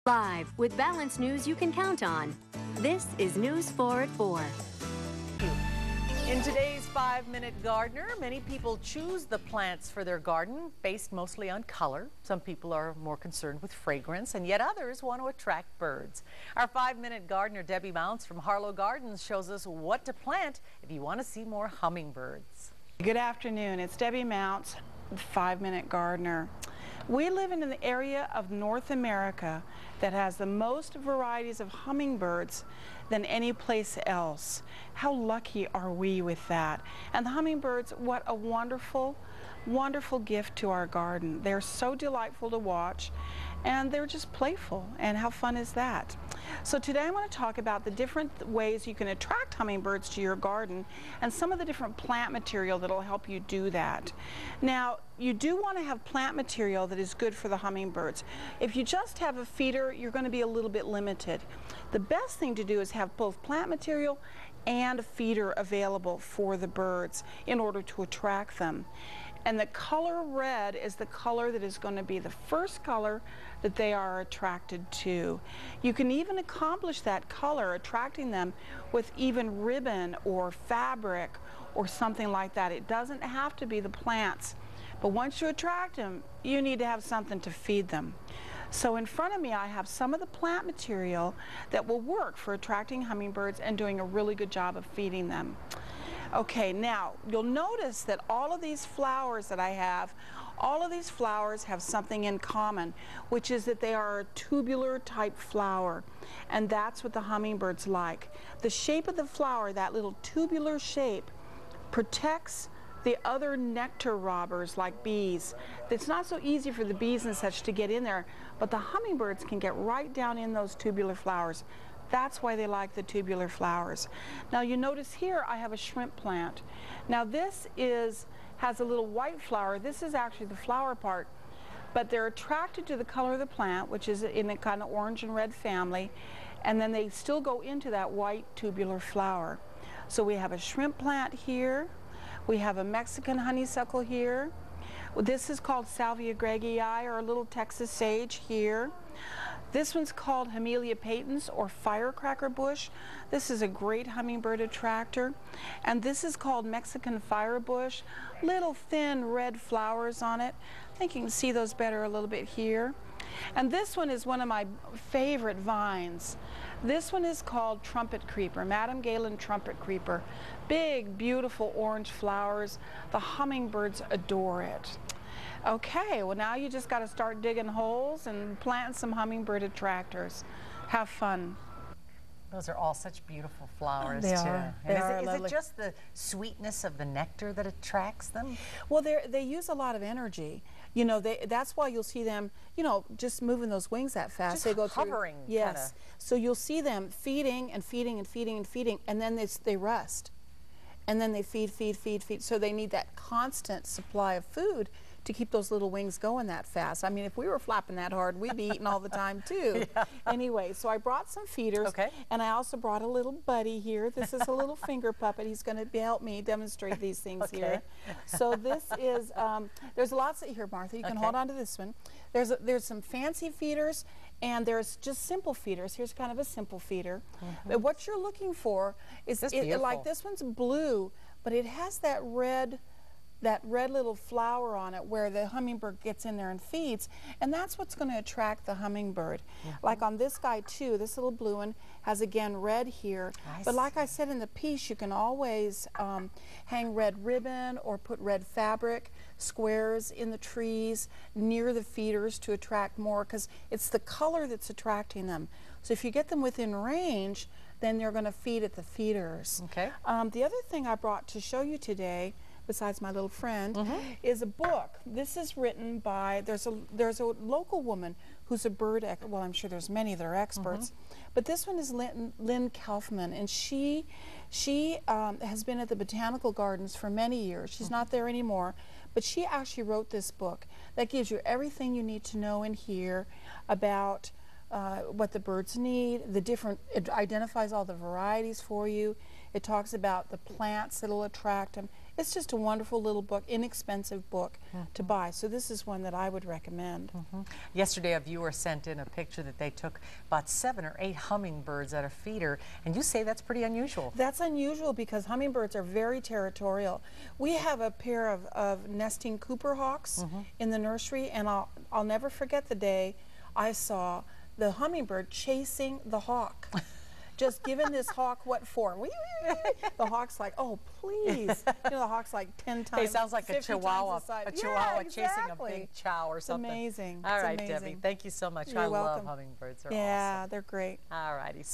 Live with balanced news you can count on. This is News 4 at 4. In today's 5-Minute Gardener, many people choose the plants for their garden based mostly on color. Some people are more concerned with fragrance, and yet others want to attract birds. Our 5-Minute Gardener, Debbie Mounts from Harlow Gardens, shows us what to plant if you want to see more hummingbirds. Good afternoon. It's Debbie Mounts, the 5-Minute Gardener. We live in an area of North America that has the most varieties of hummingbirds than any place else. How lucky are we with that? And the hummingbirds, what a wonderful, wonderful gift to our garden. They're so delightful to watch, and they're just playful, and how fun is that? So today I want to talk about the different ways you can attract hummingbirds to your garden and some of the different plant material that will help you do that. Now, you do want to have plant material that is good for the hummingbirds. If you just have a feeder, you're going to be a little bit limited. The best thing to do is have both plant material and a feeder available for the birds in order to attract them. And the color red is the color that is going to be the first color that they are attracted to. You can even accomplish that color, attracting them, with even ribbon or fabric or something like that. It doesn't have to be the plants. But once you attract them, you need to have something to feed them. So in front of me I have some of the plant material that will work for attracting hummingbirds and doing a really good job of feeding them. Okay, now you'll notice that all of these flowers that I have, all of these flowers have something in common, which is that they are a tubular type flower, and that's what the hummingbirds like. The shape of the flower, that little tubular shape, protects the other nectar robbers like bees. It's not so easy for the bees and such to get in there, but the hummingbirds can get right down in those tubular flowers. That's why they like the tubular flowers. Now you notice here I have a shrimp plant. Now this has a little white flower. This is actually the flower part, but they're attracted to the color of the plant, which is in the kind of orange and red family, and then they still go into that white tubular flower. So we have a shrimp plant here. We have a Mexican honeysuckle here. This is called Salvia greggii, or a little Texas sage here. This one's called Hamelia patens, or firecracker bush. This is a great hummingbird attractor. And this is called Mexican firebush. Little thin red flowers on it. I think you can see those better a little bit here. And this one is one of my favorite vines. This one is called trumpet creeper, Madame Galen trumpet creeper. Big, beautiful orange flowers. The hummingbirds adore it. Okay, well now you just got to start digging holes and planting some hummingbird attractors. Have fun. Those are all such beautiful flowers, They too. are. And is it just the sweetness of the nectar that attracts them? Well, they use a lot of energy. You know, that's why you'll see them, you know, just moving those wings that fast. Just they go hovering. Through, yes. So you'll see them feeding and feeding and feeding and feeding, and then they rest. And then they feed. So they need that constant supply of food to keep those little wings going that fast. I mean, if we were flapping that hard, we'd be eating all the time too. Yeah. Anyway, so I brought some feeders, okay, and I also brought a little buddy here. This is a little finger puppet. He's going to help me demonstrate these things here. So this is, there's lots of, here Martha, you can hold on to this one. There's some fancy feeders, and there's just simple feeders. Here's kind of a simple feeder. But what you're looking for is, like this one's blue, but it has that red little flower on it where the hummingbird gets in there and feeds, and that's what's going to attract the hummingbird. Like on this guy too, this little blue one has again red here, but like I said in the piece, you can always hang red ribbon or put red fabric, squares in the trees near the feeders to attract more, because it's the color that's attracting them. So if you get them within range, then they're going to feed at the feeders. Okay. The other thing I brought to show you today, besides my little friend, is a book. This is written by, there's a local woman who's a bird, well, I'm sure there's many that are experts, but this one is Lynn Kaufman, and she has been at the Botanical Gardens for many years. She's not there anymore, but she actually wrote this book that gives you everything you need to know in here about what the birds need, it identifies all the varieties for you. It talks about the plants that'll attract them. It's just a wonderful little book, inexpensive book to buy. So this is one that I would recommend. Yesterday, a viewer sent in a picture that they took about 7 or 8 hummingbirds at a feeder, and you say that's pretty unusual. That's unusual because hummingbirds are very territorial. We have a pair of nesting Cooper hawks in the nursery, and I'll never forget the day I saw the hummingbird chasing the hawk. Just giving this hawk what for? The hawk's like, oh, please. You know, the hawk's like 10 times. He sounds like a chihuahua, exactly. chasing a big chow or something. It's amazing. All right, amazing. Debbie, thank you so much. You're welcome. Love hummingbirds. They're yeah, awesome. they're great. All righty.